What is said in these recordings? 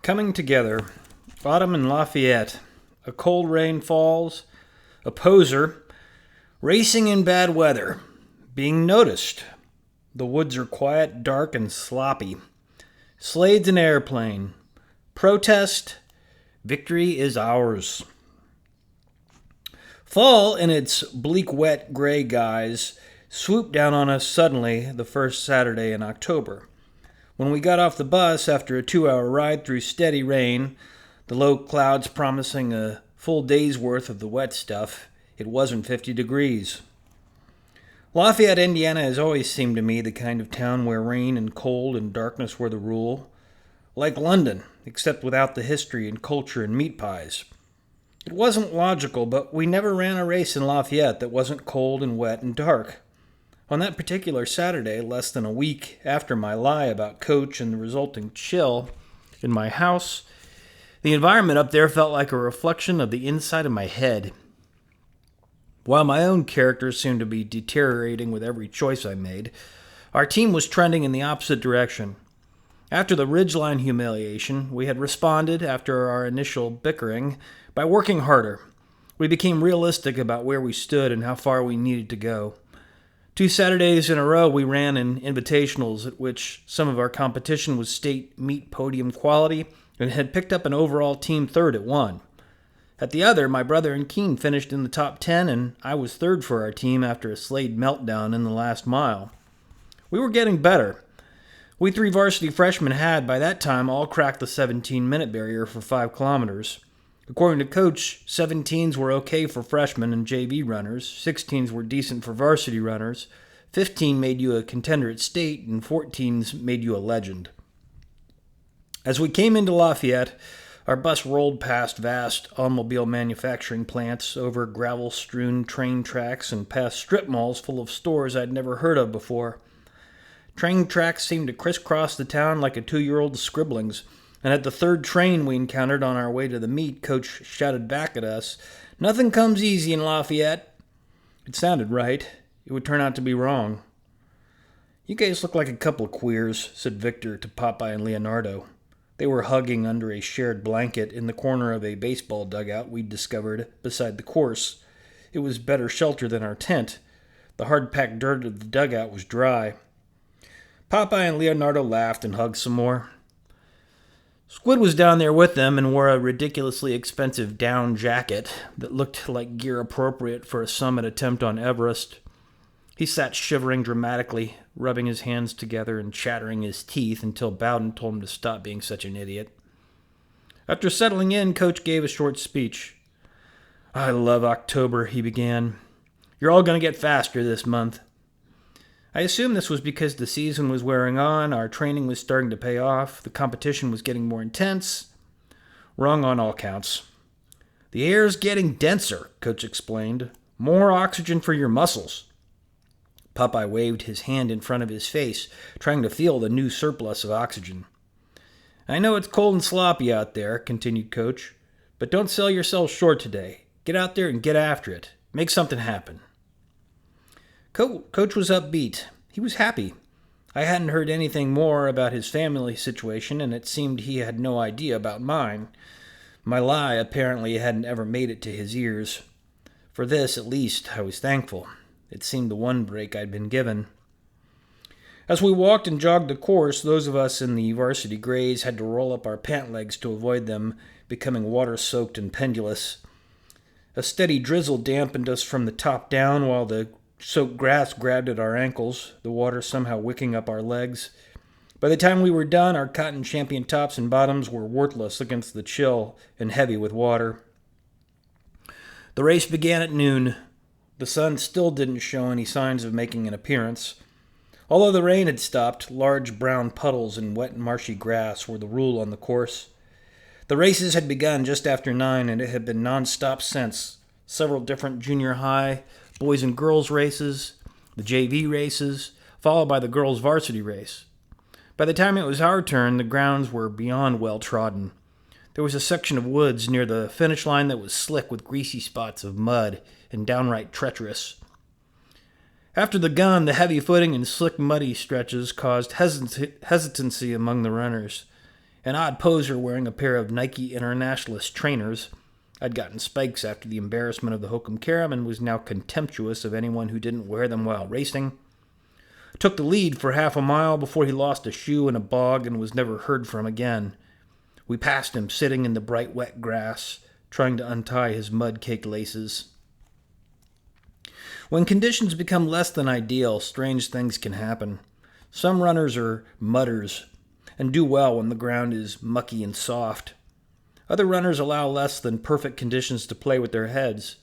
Coming together, autumn in Lafayette, a cold rain falls, a poser, racing in bad weather, being noticed. The woods are quiet, dark, and sloppy. Slade's an airplane. Protest, victory is ours. Fall in its bleak, wet, gray guise swooped down on us suddenly the first Saturday in October. When we got off the bus after a 2-hour ride through steady rain, the low clouds promising a full day's worth of the wet stuff, it wasn't 50 degrees. Lafayette, Indiana has always seemed to me the kind of town where rain and cold and darkness were the rule. Like London, except without the history and culture and meat pies. It wasn't logical, but we never ran a race in Lafayette that wasn't cold and wet and dark. On that particular Saturday, less than a week after my lie about Coach and the resulting chill in my house, the environment up there felt like a reflection of the inside of my head. While my own character seemed to be deteriorating with every choice I made, our team was trending in the opposite direction. After the Ridgeline humiliation, we had responded, after our initial bickering, by working harder. We became realistic about where we stood and how far we needed to go. 2 Saturdays in a row, we ran in invitationals at which some of our competition was state meet podium quality and had picked up an overall team third at one. At the other, my brother and Keene finished in the top 10, and I was third for our team after a Slade meltdown in the last mile. We were getting better. We 3 varsity freshmen had, by that time, all cracked the 17-minute barrier for 5 kilometers. According to Coach, 17s were okay for freshmen and JV runners, 16s were decent for varsity runners, 15 made you a contender at state, and 14s made you a legend. As we came into Lafayette, our bus rolled past vast automobile manufacturing plants, over gravel-strewn train tracks, and past strip malls full of stores I'd never heard of before. Train tracks seemed to crisscross the town like a 2-year-old's scribblings, and at the third train we encountered on our way to the meet, Coach shouted back at us, "Nothing comes easy in Lafayette." It sounded right. It would turn out to be wrong. "You guys look like a couple of queers," said Victor to Popeye and Leonardo. They were hugging under a shared blanket in the corner of a baseball dugout we'd discovered beside the course. It was better shelter than our tent. The hard-packed dirt of the dugout was dry. Popeye and Leonardo laughed and hugged some more. Squid was down there with them and wore a ridiculously expensive down jacket that looked like gear appropriate for a summit attempt on Everest. He sat shivering dramatically, rubbing his hands together and chattering his teeth until Bowden told him to stop being such an idiot. After settling in, Coach gave a short speech. "I love October," he began. "You're all going to get faster this month." I assume this was because the season was wearing on, our training was starting to pay off, the competition was getting more intense. Wrong on all counts. "The air's getting denser," Coach explained. "More oxygen for your muscles." Popeye waved his hand in front of his face, trying to feel the new surplus of oxygen. "I know it's cold and sloppy out there," continued Coach, "but don't sell yourselves short today. Get out there and get after it. Make something happen." Coach was upbeat. He was happy. I hadn't heard anything more about his family situation, and it seemed he had no idea about mine. My lie apparently hadn't ever made it to his ears. For this, at least, I was thankful. It seemed the one break I'd been given. As we walked and jogged the course, those of us in the varsity grays had to roll up our pant legs to avoid them becoming water-soaked and pendulous. A steady drizzle dampened us from the top down while the soaked grass grabbed at our ankles, the water somehow wicking up our legs. By the time we were done, our cotton champion tops and bottoms were worthless against the chill and heavy with water. The race began at noon. The sun still didn't show any signs of making an appearance. Although the rain had stopped, large brown puddles and wet marshy grass were the rule on the course. The races had begun just after 9, and it had been non-stop since. Several different junior high, boys and girls races, the JV races, followed by the girls' varsity race. By the time it was our turn, the grounds were beyond well-trodden. There was a section of woods near the finish line that was slick with greasy spots of mud and downright treacherous. After the gun, the heavy footing and slick muddy stretches caused hesitancy among the runners. an odd poser wearing a pair of Nike Internationalist trainers. I'd gotten spikes after the embarrassment of the Hokum Karam and was now contemptuous of anyone who didn't wear them while racing. Took the lead for half a mile before he lost a shoe in a bog and was never heard from again. We passed him sitting in the bright wet grass, trying to untie his mud-caked laces. When conditions become less than ideal, strange things can happen. Some runners are mudders and do well when the ground is mucky and soft. Other runners allow less than perfect conditions to play with their heads.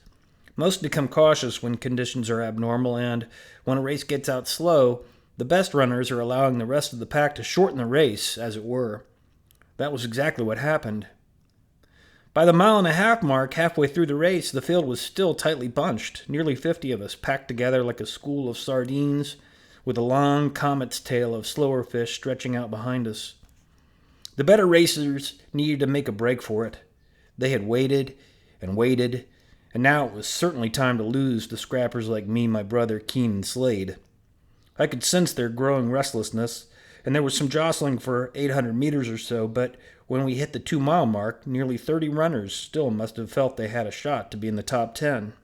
Most become cautious when conditions are abnormal, and when a race gets out slow, the best runners are allowing the rest of the pack to shorten the race, as it were. That was exactly what happened. By the mile-and-a-half mark, halfway through the race, the field was still tightly bunched, nearly 50 of us packed together like a school of sardines, with a long comet's tail of slower fish stretching out behind us. The better racers needed to make a break for it. They had waited, and now it was certainly time to lose to scrappers like me, my brother, Keen, and Slade. I could sense their growing restlessness, and there was some jostling for 800 meters or so, but when we hit the 2-mile mark, nearly 30 runners still must have felt they had a shot to be in the top 10.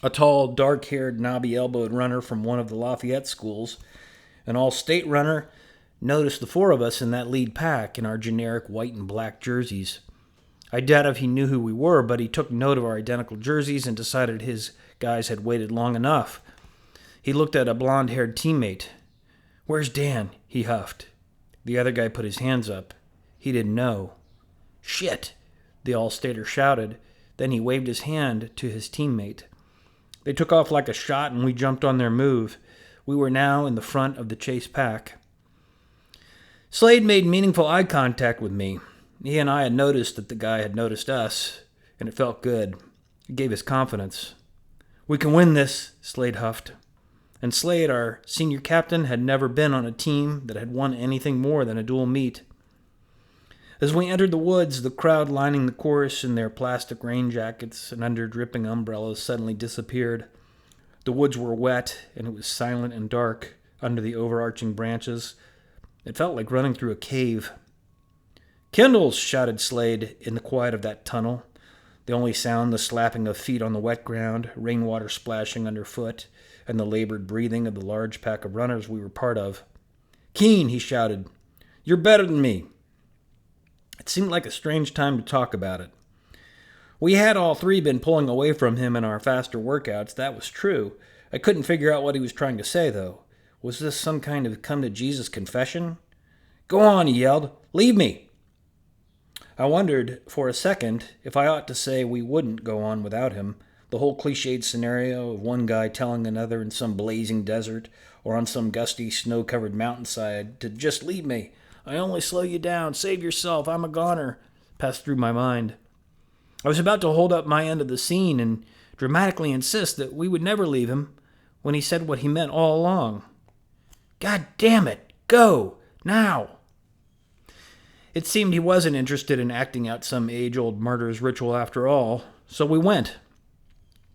A tall, dark-haired, knobby-elbowed runner from one of the Lafayette schools, an all-state runner, noticed the 4 of us in that lead pack in our generic white and black jerseys. I doubt if he knew who we were, but he took note of our identical jerseys and decided his guys had waited long enough. He looked at a blonde-haired teammate. "Where's Dan?" he huffed. The other guy put his hands up. He didn't know. "Shit!" the all-stater shouted. Then he waved his hand to his teammate. They took off like a shot, and we jumped on their move. We were now in the front of the chase pack. Slade made meaningful eye contact with me. He and I had noticed that the guy had noticed us, and it felt good. It gave us confidence. "We can win this," Slade huffed. And Slade, our senior captain, had never been on a team that had won anything more than a dual meet. As we entered the woods, the crowd lining the course in their plastic rain jackets and under dripping umbrellas suddenly disappeared. The woods were wet, and it was silent and dark under the overarching branches. It felt like running through a cave. "Kindles!" shouted Slade in the quiet of that tunnel. The only sound the slapping of feet on the wet ground, rainwater splashing underfoot, and the labored breathing of the large pack of runners we were part of. "Keen!" he shouted. "You're better than me." It seemed like a strange time to talk about it. We had all 3 been pulling away from him in our faster workouts, that was true. I couldn't figure out what he was trying to say, though. Was this some kind of come-to-Jesus confession? "Go on," he yelled. "Leave me." I wondered for a second if I ought to say we wouldn't go on without him. The whole cliched scenario of one guy telling another in some blazing desert or on some gusty, snow-covered mountainside to just leave me. "I only slow you down. Save yourself. I'm a goner," passed through my mind. I was about to hold up my end of the scene and dramatically insist that we would never leave him when he said what he meant all along. "God damn it! Go! Now!" It seemed he wasn't interested in acting out some age-old martyr's ritual after all, so we went.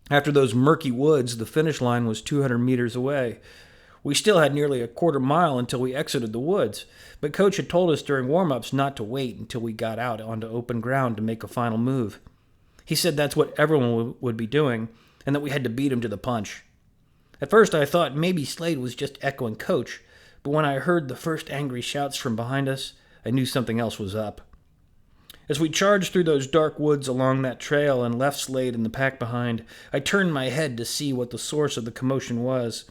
After those murky woods, the finish line was 200 meters away. We still had nearly a quarter mile until we exited the woods, but Coach had told us during warm-ups not to wait until we got out onto open ground to make a final move. He said that's what everyone would be doing, and that we had to beat him to the punch. At first I thought maybe Slade was just echoing Coach, but when I heard the first angry shouts from behind us, I knew something else was up. As we charged through those dark woods along that trail and left Slade in the pack behind, I turned my head to see what the source of the commotion was.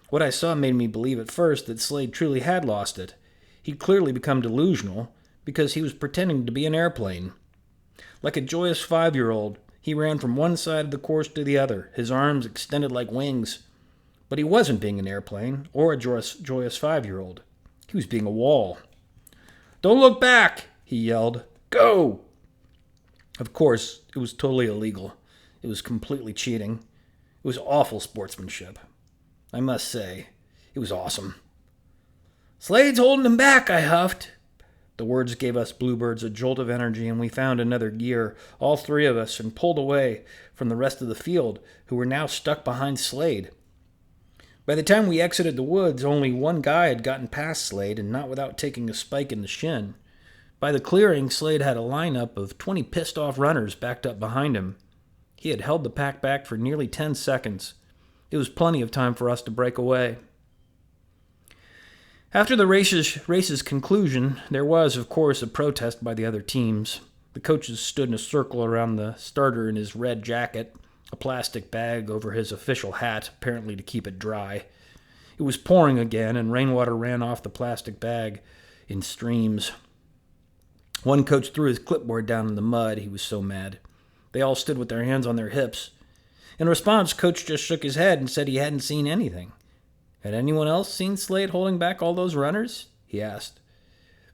What I saw made me believe at first that Slade truly had lost it. He'd clearly become delusional, because he was pretending to be an airplane. Like a joyous 5-year-old, he ran from one side of the course to the other, his arms extended like wings. But he wasn't being an airplane, or a joyous 5-year-old. He was being a wall. "Don't look back!" he yelled. "Go!" Of course, it was totally illegal. It was completely cheating. It was awful sportsmanship. I must say, it was awesome. "Slade's holding him back," I huffed. The words gave us bluebirds a jolt of energy, and we found another gear, all 3 of us, and pulled away from the rest of the field, who were now stuck behind Slade. By the time we exited the woods, only one guy had gotten past Slade, and not without taking a spike in the shin. By the clearing, Slade had a lineup of 20 pissed-off runners backed up behind him. He had held the pack back for nearly 10 seconds. It was plenty of time for us to break away. After the race's conclusion, there was, of course, a protest by the other teams. The coaches stood in a circle around the starter in his red jacket, a plastic bag over his official hat, apparently to keep it dry. It was pouring again, and rainwater ran off the plastic bag in streams. One coach threw his clipboard down in the mud. He was so mad. They all stood with their hands on their hips. In response, Coach just shook his head and said he hadn't seen anything. Had anyone else seen Slade holding back all those runners? He asked.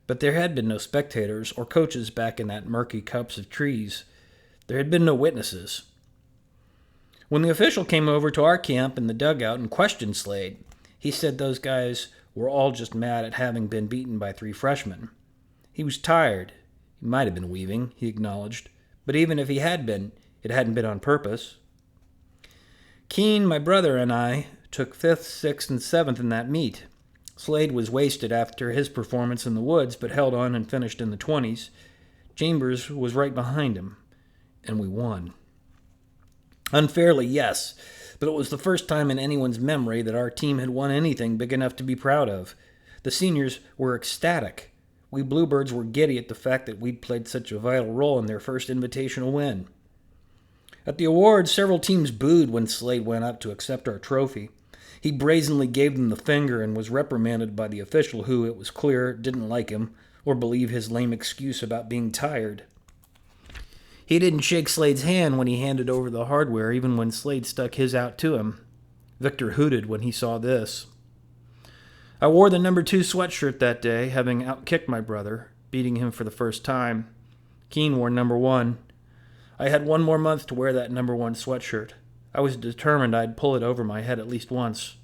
But there had been no spectators or coaches back in that murky copse of trees. There had been no witnesses. When the official came over to our camp in the dugout and questioned Slade, he said those guys were all just mad at having been beaten by 3 freshmen. He was tired. He might have been weaving, he acknowledged. But even if he had been, it hadn't been on purpose. Keene, my brother, and I took 5th, 6th, and 7th in that meet. Slade was wasted after his performance in the woods, but held on and finished in the 20s. Chambers was right behind him, and we won. Unfairly, yes, but it was the first time in anyone's memory that our team had won anything big enough to be proud of. The seniors were ecstatic. We Bluebirds were giddy at the fact that we'd played such a vital role in their first invitational win. At the awards, several teams booed when Slade went up to accept our trophy. He brazenly gave them the finger and was reprimanded by the official who, it was clear, didn't like him or believe his lame excuse about being tired. He didn't shake Slade's hand when he handed over the hardware, even when Slade stuck his out to him. Victor hooted when he saw this. I wore the number 2 sweatshirt that day, having outkicked my brother, beating him for the first time. Keene wore number 1. I had 1 more month to wear that number 1 sweatshirt. I was determined I'd pull it over my head at least once.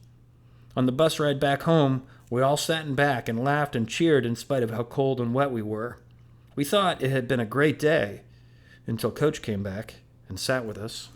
On the bus ride back home, we all sat in back and laughed and cheered in spite of how cold and wet we were. We thought it had been a great day, until Coach came back and sat with us.